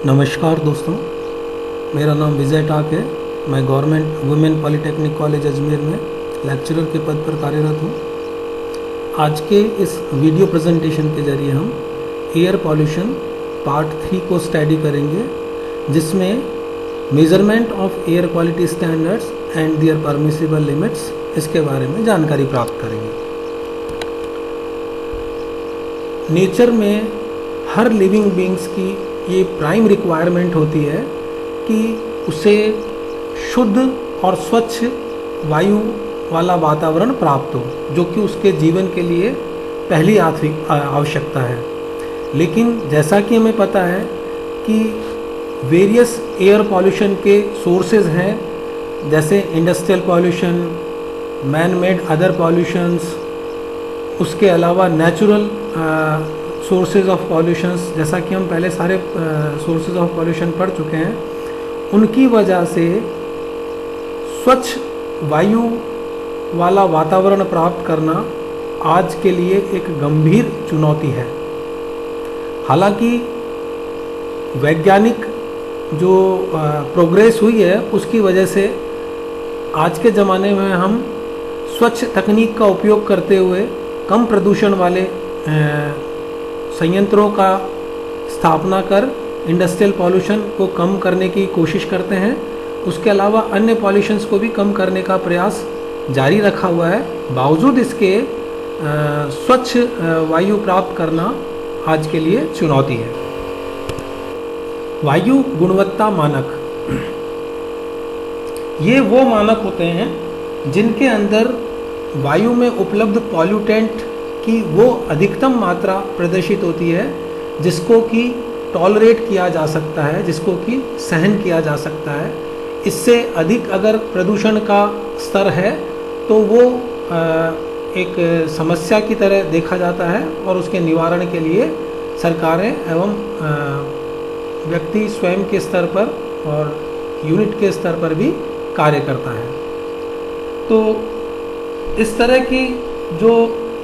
नमस्कार दोस्तों, मेरा नाम विजय टाक है। मैं government women polytechnic college Ajmer में लेक्चरर के पद पर कार्यरत हूँ। आज के इस वीडियो प्रेजेंटेशन के जरिए हम एयर पॉल्यूशन पार्ट 3 को स्टडी करेंगे, जिसमें measurement of air quality standards and their permissible limits इसके बारे में जानकारी प्राप्त करेंगे। नेचर में हर लिविंग बींग्स की ये प्राइम रिक्वायरमेंट होती है कि उसे शुद्ध और स्वच्छ वायु वाला वातावरण प्राप्त हो, जो कि उसके जीवन के लिए पहली आवश्यकता है। लेकिन जैसा कि हमें पता है कि वेरियस एयर पॉल्यूशन के सोर्सेज हैं, जैसे industrial pollution, man made other pollutions, उसके अलावा नेचुरल सोर्सेज ऑफ पॉल्यूशंस, जैसा कि हम पहले सारे सोर्सेज ऑफ पॉल्यूशन पढ़ चुके हैं। उनकी वजह से स्वच्छ वायु वाला वातावरण प्राप्त करना आज के लिए एक गंभीर चुनौती है। हालांकि वैज्ञानिक जो प्रोग्रेस हुई है, उसकी वजह से आज के ज़माने में हम स्वच्छ तकनीक का उपयोग करते हुए कम प्रदूषण वाले संयंत्रों का स्थापना कर इंडस्ट्रियल पॉल्यूशन को कम करने की कोशिश करते हैं। उसके अलावा अन्य पॉल्यूशंस को भी कम करने का प्रयास जारी रखा हुआ है। बावजूद इसके स्वच्छ वायु प्राप्त करना आज के लिए चुनौती है। वायु गुणवत्ता मानक, ये वो मानक होते हैं जिनके अंदर वायु में उपलब्ध पॉल्यूटेंट की वो अधिकतम मात्रा प्रदर्शित होती है जिसको कि टॉलरेट किया जा सकता है, जिसको कि सहन किया जा सकता है। इससे अधिक अगर प्रदूषण का स्तर है तो वो एक समस्या की तरह देखा जाता है और उसके निवारण के लिए सरकारें एवं व्यक्ति स्वयं के स्तर पर और यूनिट के स्तर पर भी कार्य करता है। तो इस तरह की जो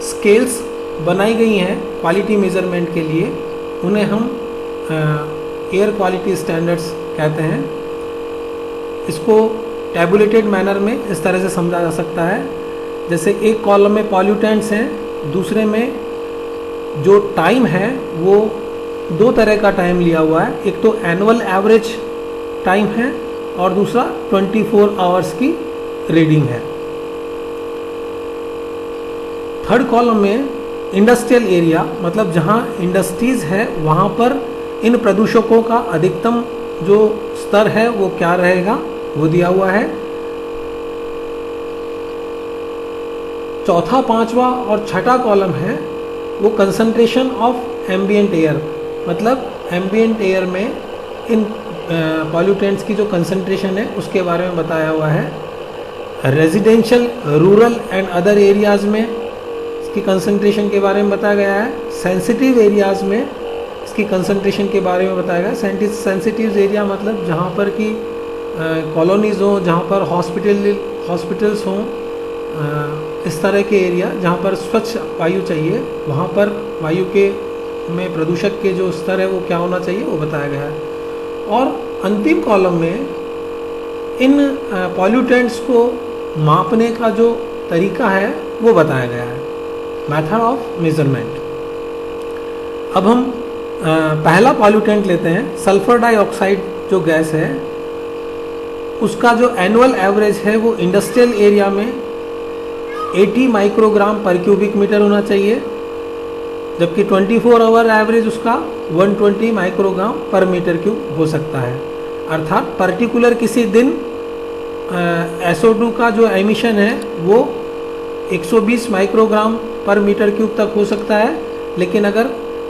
स्केल्स बनाई गई हैं क्वालिटी मेजरमेंट के लिए, उन्हें हम एयर क्वालिटी स्टैंडर्ड्स कहते हैं। इसको टैबुलेटेड मैनर में इस तरह से समझा जा सकता है, जैसे एक कॉलम में पॉल्यूटेंट्स हैं, दूसरे में जो टाइम है वो दो तरह का टाइम लिया हुआ है। एक तो एनुअल एवरेज टाइम है और दूसरा 24 आवर्स की रीडिंग है। थर्ड कॉलम में इंडस्ट्रियल एरिया, मतलब जहाँ इंडस्ट्रीज़ है वहाँ पर इन प्रदूषकों का अधिकतम जो स्तर है वो क्या रहेगा, वो दिया हुआ है। चौथा, पांचवा और छठा कॉलम है वो कंसंट्रेशन ऑफ एम्बिएंट एयर, मतलब एम्बिएंट एयर में इन पॉल्यूटेंट्स की जो कंसंट्रेशन है उसके बारे में बताया हुआ है। Residential, rural and other areas में इसकी कंसंट्रेशन के बारे में बताया गया है। सेंसिटिव एरियाज़ में इसकी कंसंट्रेशन के बारे में बताया गया है। सेंसिटिव एरिया मतलब जहाँ पर कि कॉलोनीज़ हों, जहाँ पर हॉस्पिटल्स हों, इस तरह के एरिया जहाँ पर स्वच्छ वायु चाहिए, वहाँ पर वायु के में प्रदूषक के जो स्तर है वो क्या होना चाहिए वो बताया गया है। और अंतिम कॉलम में इन पॉल्यूटेंट्स को मापने का जो तरीका है वो बताया गया है, मेथड ऑफ मेजरमेंट। अब हम पहला पॉल्यूटेंट लेते हैं, सल्फर डाइऑक्साइड जो गैस है, उसका जो एनुअल एवरेज है वो इंडस्ट्रियल एरिया में 80 माइक्रोग्राम पर क्यूबिक मीटर होना चाहिए, जबकि 24 आवर एवरेज उसका 120 माइक्रोग्राम पर मीटर क्यूब हो सकता है। अर्थात पर्टिकुलर किसी दिन SO2 का जो एमिशन है वो 120 माइक्रोग्राम पर मीटर क्यूब तक हो सकता है, लेकिन अगर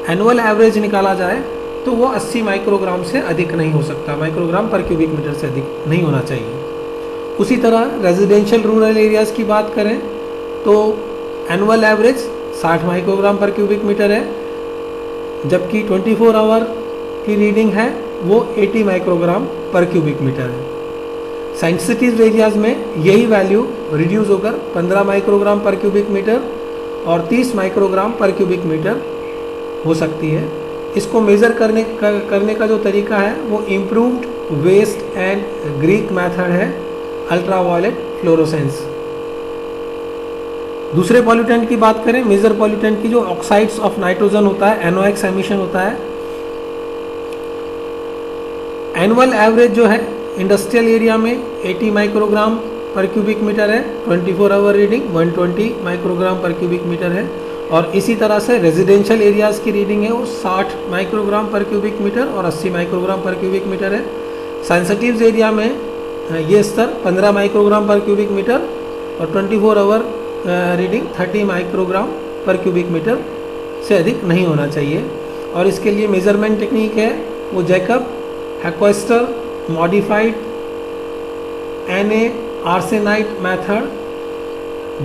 एनुअल एवरेज निकाला जाए तो वो 80 माइक्रोग्राम से अधिक नहीं हो सकता, माइक्रोग्राम पर क्यूबिक मीटर से अधिक नहीं होना चाहिए। उसी तरह रेजिडेंशियल रूरल एरियाज़ की बात करें तो annual average 60 microgram per cubic metre है, जबकि 24 आवर की रीडिंग है वो 80 माइक्रोग्राम पर क्यूबिक मीटर है। सेंसिटिव एरियाज़ में यही वैल्यू रिड्यूस होकर 15 माइक्रोग्राम पर क्यूबिक मीटर और 30 माइक्रोग्राम पर क्यूबिक मीटर हो सकती है। इसको मेज़र करने का जो तरीका है वो improved West and Greek method है, अल्ट्रावायलेट फ्लोरोसेंस। दूसरे पॉल्यूटेंट की बात करें, मेजर पॉल्यूटेंट की, जो ऑक्साइड्स ऑफ नाइट्रोजन होता है, NOx एमिशन होता है। एनुअल एवरेज जो है इंडस्ट्रियल एरिया में 80 माइक्रोग्राम पर क्यूबिक मीटर है, 24 our reading 120 microgram per cubic metre है। और इसी तरह से रेजिडेंशियल एरियाज़ की रीडिंग है वो 60 माइक्रोग्राम पर क्यूबिक मीटर और 80 माइक्रोग्राम पर क्यूबिक मीटर है। सेंसिटिव एरिया में ये स्तर 15 माइक्रोग्राम पर क्यूबिक मीटर और 24 our reading 30 microgram per cubic metre से अधिक नहीं होना चाहिए। और इसके लिए मेजरमेंट टेक्निक है वो Jacob Hochheiser modified Na arsenite method,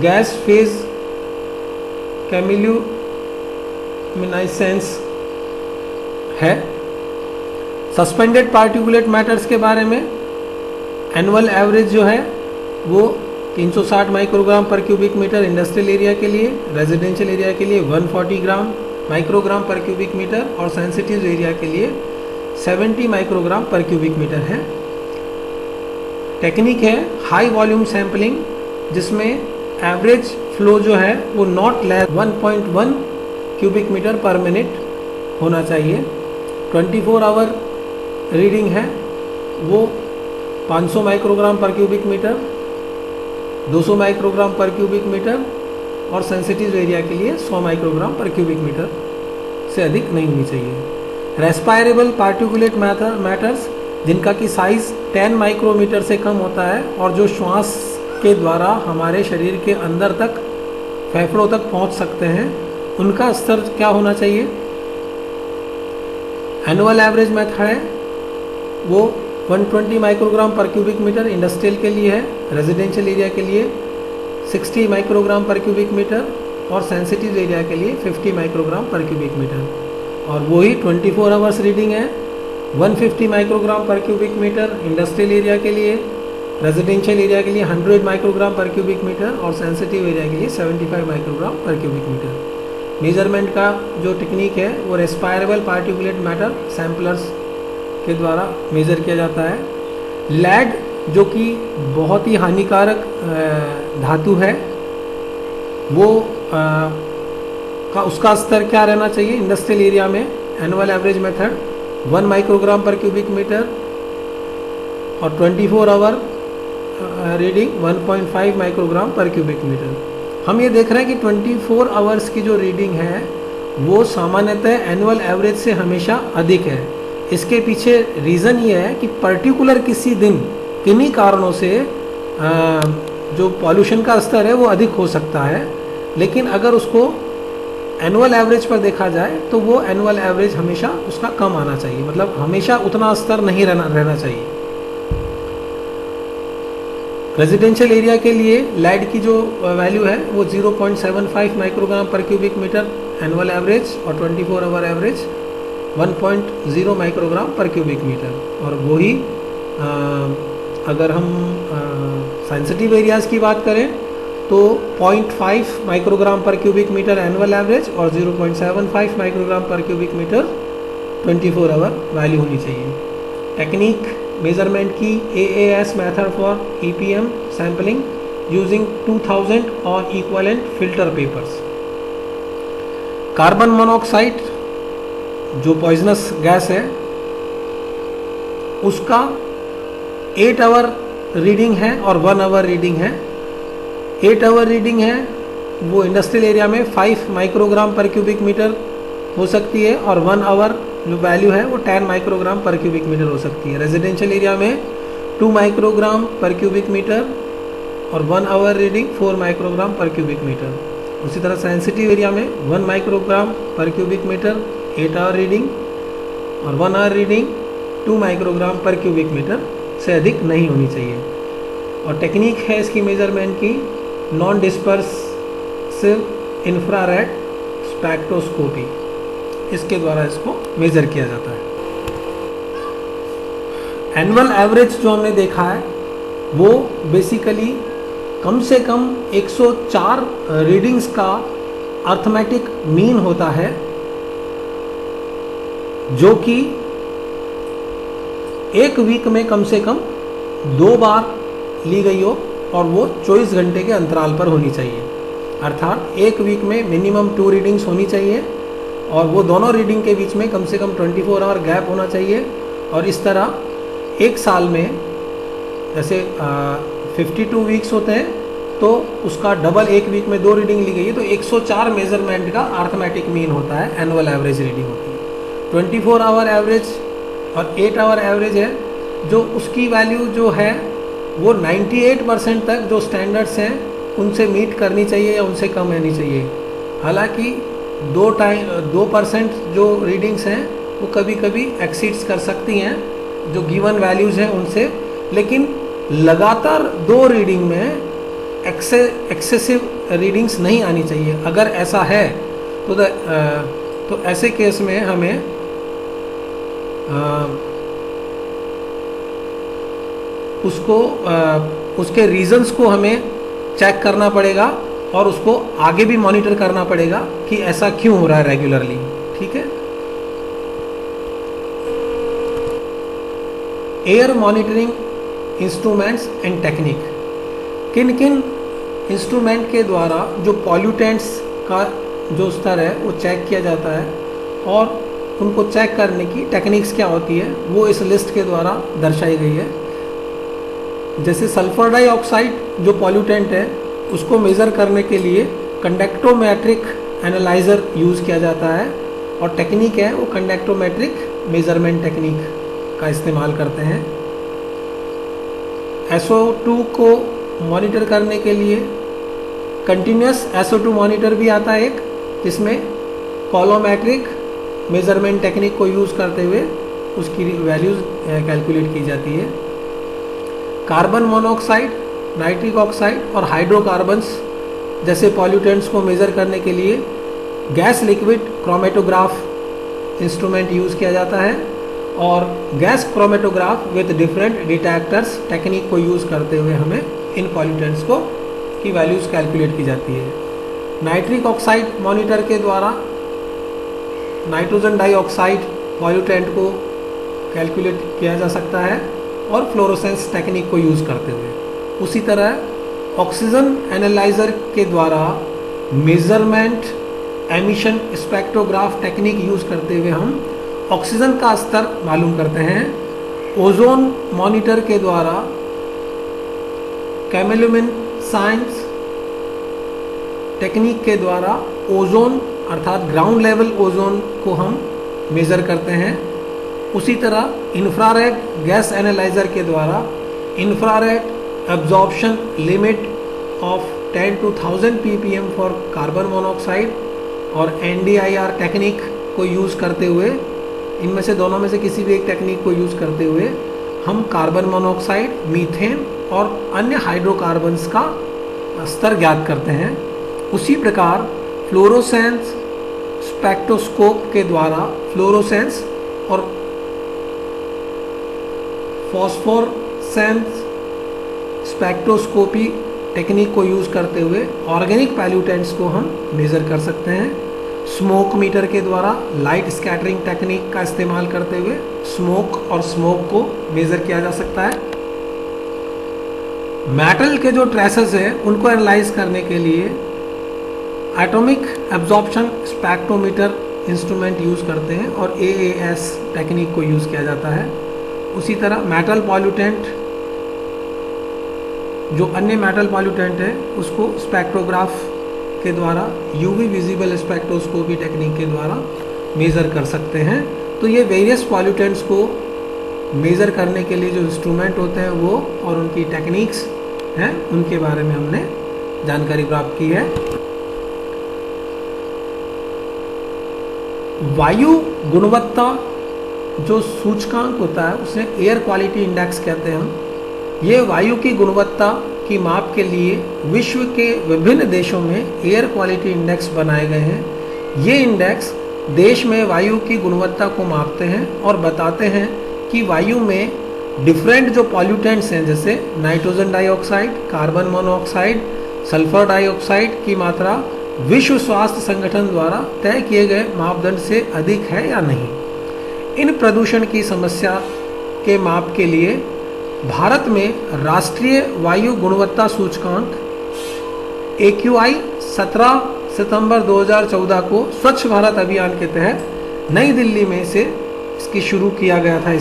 gas phase chemiluminescence है। सस्पेंडेड पार्टिकुलेट मैटर्स के बारे में एनुअल एवरेज जो है वो 360 microgram per cubic metre industrial area के लिए, रेजिडेंशियल एरिया के लिए 140 माइक्रोग्राम पर क्यूबिक मीटर और सेंसिटिव एरिया के लिए 70 माइक्रोग्राम पर क्यूबिक मीटर है। टेक्निक है हाई वॉल्यूम सैम्पलिंग, जिसमें एवरेज फ्लो जो है वो not less 1.1 cubic metre per minute होना चाहिए। 24 आवर रीडिंग है वो 500 microgram per cubic metre, 200 microgram per cubic metre और सेंसिटिव एरिया के लिए 100 माइक्रोग्राम पर क्यूबिक मीटर से अधिक नहीं होनी चाहिए। रेस्पायरेबल पार्टिकुलेट मैटर्स जिनका कि साइज 10 माइक्रोमीटर से कम होता है और जो श्वास के द्वारा हमारे शरीर के अंदर तक, फेफड़ों तक पहुंच सकते हैं, उनका स्तर क्या होना चाहिए? एनुअल एवरेज मेथड है वो 120 microgram per cubic metre industrial के लिए है, रेजिडेंशियल एरिया के लिए 60 माइक्रोग्राम पर क्यूबिक मीटर और सेंसिटिव एरिया के लिए 50 माइक्रोग्राम पर क्यूबिक मीटर। और वही 24 आवर्स रीडिंग है 150 microgram per cubic metre industrial area के लिए, रेजिडेंशियल एरिया के लिए 100 माइक्रोग्राम पर क्यूबिक मीटर और सेंसिटिव एरिया के लिए 75 microgram per cubic metre. Measurement का जो टेक्निक है वो रेस्पायरेबल पार्टिकुलेट मैटर सैम्पलर्स के द्वारा मेज़र किया जाता है। लैड जो कि बहुत ही हानिकारक धातु है वो उसका स्तर क्या रहना चाहिए? इंडस्ट्रियल एरिया में annual average method 1 microgram per cubic metre और 24 our reading 1.5 microgram per cubic metre. हम ये देख रहे हैं कि 24 आवर्स की जो रीडिंग है वो सामान्यतः एनुअल एवरेज से हमेशा अधिक है। इसके पीछे रीज़न ये है कि पर्टिकुलर किसी दिन किन्हीं कारणों से जो पॉल्यूशन का स्तर है वो अधिक हो सकता है, लेकिन अगर उसको एनुअल एवरेज पर देखा जाए तो वो एनुअल एवरेज हमेशा उसका कम आना चाहिए, मतलब हमेशा उतना स्तर नहीं रहना चाहिए। रेजिडेंशियल एरिया के लिए लैड की जो वैल्यू है वो 0.75 microgram per cubic metre annual average और 24 our average 1.0 microgram per cubic metre. और वही अगर हम सेंसिटिव एरियाज़ की बात करें तो 0.5 microgram per cubic metre annual average और 0.75 microgram per cubic metre 24 our value होनी चाहिए। टेक्निक मेजरमेंट की AAS method for EPM sampling using 2000 और equivalent filter papers. Carbon monoxide जो पॉइजनस गैस है उसका 8 आवर रीडिंग है और 1 आवर रीडिंग है। 8 आवर रीडिंग है वो इंडस्ट्रियल एरिया में 5 माइक्रोग्राम पर क्यूबिक मीटर हो सकती है और 1 आवर जो वैल्यू है वो 10 माइक्रोग्राम पर क्यूबिक मीटर हो सकती है। रेजिडेंशियल एरिया में 2 माइक्रोग्राम पर क्यूबिक मीटर और 1 our reading 4 microgram per cubic metre. उसी तरह सेंसिटिव एरिया में 1 microgram per cubic metre 8 our reading और 1 our reading 2 microgram per cubic metre से अधिक नहीं होनी चाहिए। और टेक्निक है इसकी मेजरमेंट की नॉन डिस्पर्सिव इंफ्रारेड स्पेक्ट्रोस्कोपी, इसके द्वारा इसको मेज़र किया जाता है। एनुअल एवरेज जो हमने देखा है वो बेसिकली कम से कम 104 रीडिंग्स का अर्थमेटिक मीन होता है जो कि एक वीक में कम से कम 2 बार ली गई हो और वो 24 घंटे के अंतराल पर होनी चाहिए। अर्थात एक वीक में मिनिमम 2 रीडिंग्स होनी चाहिए और वो दोनों रीडिंग के बीच में कम से कम 24 आवर गैप होना चाहिए। और इस तरह एक साल में जैसे 52 वीक्स होते हैं तो उसका डबल एक वीक में 2 रीडिंग ली गई है तो 104 मेजरमेंट का अर्थमेटिक मीन होता है, एनुअल एवरेज रीडिंग होती है। 24 आवर एवरेज और 8 आवर एवरेज है, जो उसकी वैल्यू जो है वो 98% तक जो स्टैंडर्ड्स हैं उनसे मीट करनी चाहिए या उनसे कम रहनी चाहिए। हालांकि 2% जो रीडिंग्स हैं वो कभी कभी एक्सीड्स कर सकती हैं जो गिवन वैल्यूज़ हैं उनसे, लेकिन लगातार 2 रीडिंग में एक्सेसिव रीडिंग्स नहीं आनी चाहिए। अगर ऐसा है तो ऐसे केस में हमें उसके रीजंस को हमें चेक करना पड़ेगा और उसको आगे भी मॉनिटर करना पड़ेगा कि ऐसा क्यों हो रहा है रेगुलरली। ठीक है। Air monitoring instruments and technique. किन किन इंस्ट्रूमेंट के द्वारा जो पॉल्यूटेंट्स का जो स्तर है वो चेक किया जाता है और उनको चेक करने की टेक्निक्स क्या होती है वो इस लिस्ट के द्वारा दर्शाई गई है। जैसे सल्फर डाइऑक्साइड जो पॉल्यूटेंट है उसको मेज़र करने के लिए कंडक्टोमेट्रिक एनालाइज़र यूज़ किया जाता है और टेक्निक है वो कंडक्टोमेट्रिक मेज़रमेंट टेक्निक का इस्तेमाल करते हैं। SO2 को मॉनिटर करने के लिए कंटिन्यूस SO2 मॉनिटर भी आता है एक, जिसमें कॉलोमेट्रिक मेज़रमेंट टेक्निक को यूज़ करते हुए उसकी वैल्यूज़ कैलकुलेट की जाती है। कार्बन मोनोऑक्साइड, नाइट्रिक ऑक्साइड और हाइड्रोकार्बन्स जैसे पॉल्यूटेंट्स को मेज़र करने के लिए gas liquid chromatograph instrument use किया जाता है और gas chromatograph with different detectors technique को यूज़ करते हुए हमें इन पॉल्यूटेंट्स को की वैल्यूज़ कैलकुलेट की जाती है। नाइट्रिक ऑक्साइड मॉनिटर के द्वारा नाइट्रोजन डाइऑक्साइड पॉल्यूटेंट को कैलकुलेट किया जा सकता है और फ्लोरोसेंस टेक्निक को यूज़ करते हुए। उसी तरह ऑक्सीजन एनालाइज़र के द्वारा measurement emission spectrograph technique use करते हुए हम ऑक्सीजन का स्तर मालूम करते हैं। ओजोन मॉनिटर के द्वारा कैमेल्यूमिनेसेंस टेक्निक के द्वारा ओजोन अर्थात ग्राउंड लेवल ओजोन को हम मेज़र करते हैं। उसी तरह इंफ्रारेड गैस एनालाइज़र के द्वारा infrared absorption limit of 10 to 1000 ppm for carbon monoxide और NDIR टेक्निक को यूज़ करते हुए, इनमें से दोनों में से किसी भी एक टेक्निक को यूज़ करते हुए हम कार्बन मोनोऑक्साइड, मीथेन और अन्य हाइड्रोकार्बन्स का स्तर ज्ञात करते हैं। उसी प्रकार फ्लोरोसेंस स्पेक्ट्रोस्कोप के द्वारा फ्लोरोसेंस और फॉस्फोरेसेंस स्पेक्ट्रोस्कोपी टेक्निक को यूज़ करते हुए ऑर्गेनिक पैल्यूटेंट्स को हम मेज़र कर सकते हैं। स्मोक मीटर के द्वारा लाइट स्कैटरिंग टेक्निक का इस्तेमाल करते हुए स्मोक और स्मोक को मेज़र किया जा सकता है। मेटल के जो ट्रेसेस हैं उनको एनालाइज करने के लिए atomic absorption spectrometer instrument use करते हैं और AAS टेक्निक को यूज़ किया जाता है। उसी तरह मेटल पॉल्यूटेंट जो अन्य मेटल पॉल्यूटेंट है उसको स्पेक्ट्रोग्राफ के द्वारा UV विजिबल स्पेक्ट्रोस्कोपी टेक्निक के द्वारा मेज़र कर सकते हैं। तो ये वेरियस पॉल्यूटेंट्स को मेज़र करने के लिए जो इंस्ट्रूमेंट होते हैं वो और उनकी टेक्निक्स हैं उनके बारे में हमने जानकारी प्राप्त की है। वायु गुणवत्ता जो सूचकांक होता है उसे एयर क्वालिटी इंडेक्स कहते हैं हम। ये वायु की गुणवत्ता की माप के लिए विश्व के विभिन्न देशों में एयर क्वालिटी इंडेक्स बनाए गए हैं। ये इंडेक्स देश में वायु की गुणवत्ता को मापते हैं और बताते हैं कि वायु में डिफरेंट जो पॉल्यूटेंट्स हैं जैसे nitrogen dioxide, carbon monoxide, sulphur dioxide की मात्रा विश्व स्वास्थ्य संगठन द्वारा तय किए गए मापदंड से अधिक है या नहीं। इन प्रदूषण की समस्या के माप के लिए भारत में राष्ट्रीय वायु गुणवत्ता सूचकांक AQI 17 सितंबर 2014 को स्वच्छ भारत अभियान के तहत नई दिल्ली में से इसकी शुरू किया गया था।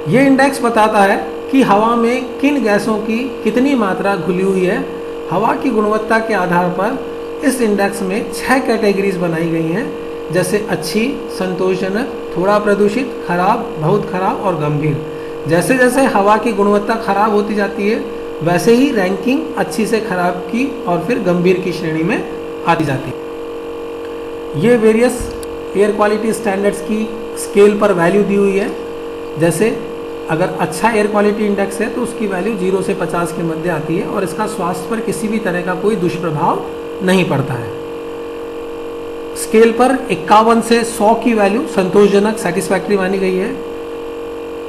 ये इंडेक्स बताता है कि हवा में किन गैसों की कितनी मात्रा घुली हुई है। हवा की गुणवत्ता के आधार पर इस इंडेक्स में 6 कैटेगरीज बनाई गई हैं, जैसे अच्छी, संतोषजनक, थोड़ा प्रदूषित, खराब, बहुत खराब और गंभीर। जैसे जैसे हवा की गुणवत्ता खराब होती जाती है वैसे ही रैंकिंग अच्छी से खराब की और फिर गंभीर की श्रेणी में आती जाती है। ये वेरियस एयर क्वालिटी स्टैंडर्ड्स की स्केल पर वैल्यू दी हुई है। जैसे अगर अच्छा एयर क्वालिटी इंडेक्स है तो उसकी वैल्यू 0 से 50 के मध्य आती है और इसका स्वास्थ्य पर किसी भी तरह का कोई दुष्प्रभाव नहीं पड़ता है। स्केल पर 51 से 100 की वैल्यू संतोषजनक, सेटिस्फैक्ट्री मानी गई है।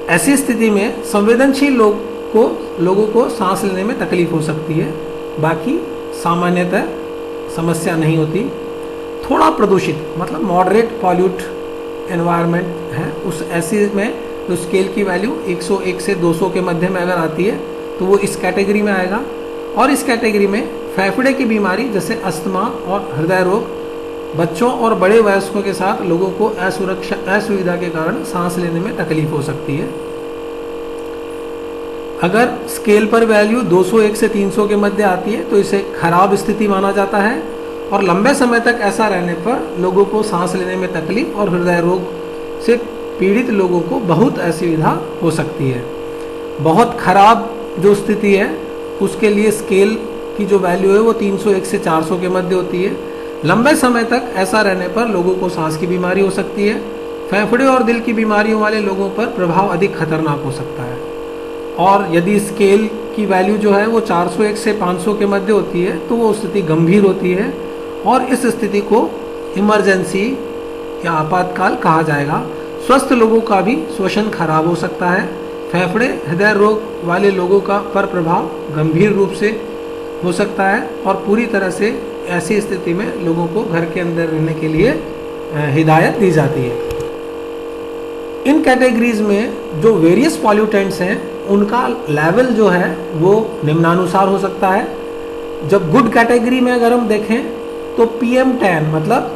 ऐसी स्थिति में संवेदनशील लोगों को सांस लेने में तकलीफ हो सकती है, बाकी सामान्यतः समस्या नहीं होती। थोड़ा प्रदूषित मतलब मॉडरेट पॉल्यूट एनवायरनमेंट है, उस ऐसी में तो स्केल की वैल्यू 101 से 200 के मध्य में अगर आती है तो वो इस कैटेगरी में आएगा। और इस कैटेगरी में फेफड़े की बीमारी जैसे अस्थमा और हृदय रोग, बच्चों और बड़े वयस्कों के साथ लोगों को असुविधा के कारण सांस लेने में तकलीफ हो सकती है। अगर स्केल पर वैल्यू 201 से 300 के मध्य आती है तो इसे खराब स्थिति माना जाता है और लंबे समय तक ऐसा रहने पर लोगों को सांस लेने में तकलीफ और हृदय रोग से पीड़ित लोगों को बहुत असुविधा हो सकती है। बहुत खराब जो स्थिति है उसके लिए स्केल की जो वैल्यू है वो 301 से 400 के मध्य होती है। लंबे समय तक ऐसा रहने पर लोगों को सांस की बीमारी हो सकती है। फेफड़े और दिल की बीमारियों वाले लोगों पर प्रभाव अधिक खतरनाक हो सकता है। और यदि स्केल की वैल्यू जो है वो 401 से 500 के मध्य होती है तो वो स्थिति गंभीर होती है और इस स्थिति को इमरजेंसी या आपातकाल कहा जाएगा। स्वस्थ लोगों का भी श्वसन खराब हो सकता है। फेफड़े, हृदय रोग वाले लोगों का पर प्रभाव गंभीर रूप से हो सकता है और पूरी तरह से ऐसी स्थिति में लोगों को घर के अंदर रहने के लिए हिदायत दी जाती है। इन कैटेगरीज में जो वेरियस पॉल्यूटेंट्स हैं उनका लेवल जो है वो निम्नानुसार हो सकता है। जब गुड कैटेगरी में अगर हम देखें तो PM10 मतलब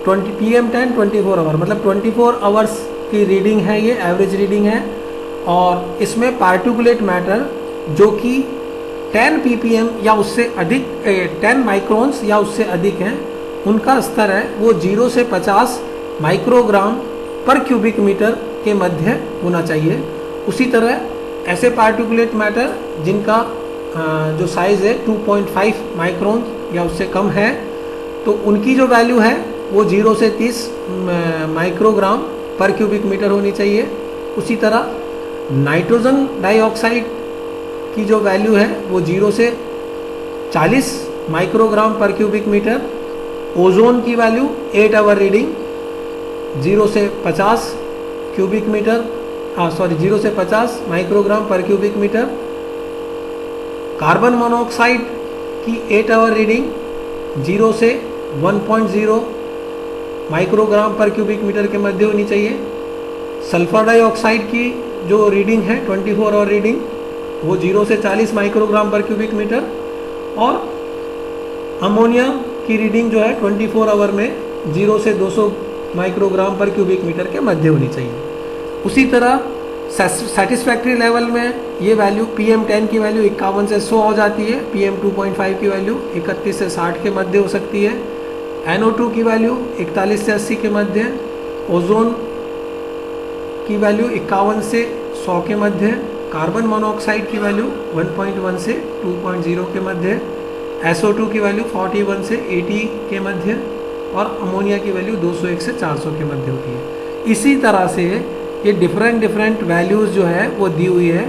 PM10 24 आवर मतलब 24 आवर्स की रीडिंग है, ये एवरेज रीडिंग है। और इसमें पार्टिकुलेट मैटर जो कि 10 ppm या उससे अधिक 10 माइक्रोन्स या उससे अधिक हैं उनका स्तर है वो 0 से 50 माइक्रोग्राम पर क्यूबिक मीटर के मध्य होना चाहिए। उसी तरह ऐसे पार्टिकुलेट मैटर जिनका जो साइज़ है 2.5 माइक्रोन या उससे कम है तो उनकी जो वैल्यू है वो 0 से 30 माइक्रोग्राम पर क्यूबिक मीटर होनी चाहिए। उसी तरह नाइट्रोजन डाइऑक्साइड की जो वैल्यू है वो 0 से 40 microgram per cubic metre. Ozone की वैल्यू 8 आवर रीडिंग 0 से 50 क्यूबिक मीटर 0 से 50 microgram per cubic metre. Carbon monoxide की 8 आवर रीडिंग 0 से 1.0 माइक्रोग्राम पर क्यूबिक मीटर के मध्य होनी चाहिए। सल्फर डाइऑक्साइड की जो रीडिंग है 24 आवर रीडिंग वो 0 से 40 माइक्रोग्राम पर क्यूबिक मीटर। और अमोनिया की रीडिंग जो है 24 आवर में 0 से 200 माइक्रोग्राम पर क्यूबिक मीटर के मध्य होनी चाहिए। उसी तरह सेटिस्फैक्ट्री लेवल में ये वैल्यू PM10 की वैल्यू 51 से 100 हो जाती है। PM2.5 की वैल्यू 31 से 60 के मध्य हो सकती है। NO2 की वैल्यू 41 से 80 के मध्य है। ओजोन की वैल्यू 51 से 100 के मध्य है। कार्बन मोनोऑक्साइड की वैल्यू 1.1 से 2.0 के मध्य है। SO2 की वैल्यू 41 से 80 के मध्य और अमोनिया की वैल्यू 201 से 400 के मध्य होती है। इसी तरह से ये डिफरेंट वैल्यूज़ जो है वो दी हुई है।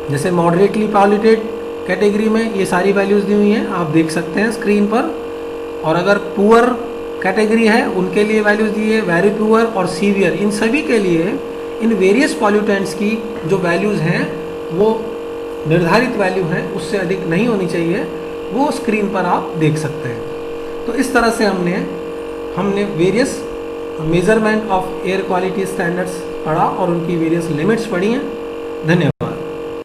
जैसे मॉडरेटली पॉल्यूटेड कैटेगरी में ये सारी वैल्यूज़ दी हुई हैं, आप देख सकते हैं स्क्रीन पर। और अगर पुअर कैटेगरी है उनके लिए वैल्यूज़ दी है, वेरी पुअर और सीवियर, इन सभी के लिए इन वेरियस पॉल्यूटेंट्स की जो वैल्यूज़ हैं वो निर्धारित वैल्यू है, उससे अधिक नहीं होनी चाहिए, वो स्क्रीन पर आप देख सकते हैं। तो इस तरह से हमने various measurement of air quality standards पढ़ा और उनकी वेरियस लिमिट्स पढ़ी हैं। धन्यवाद।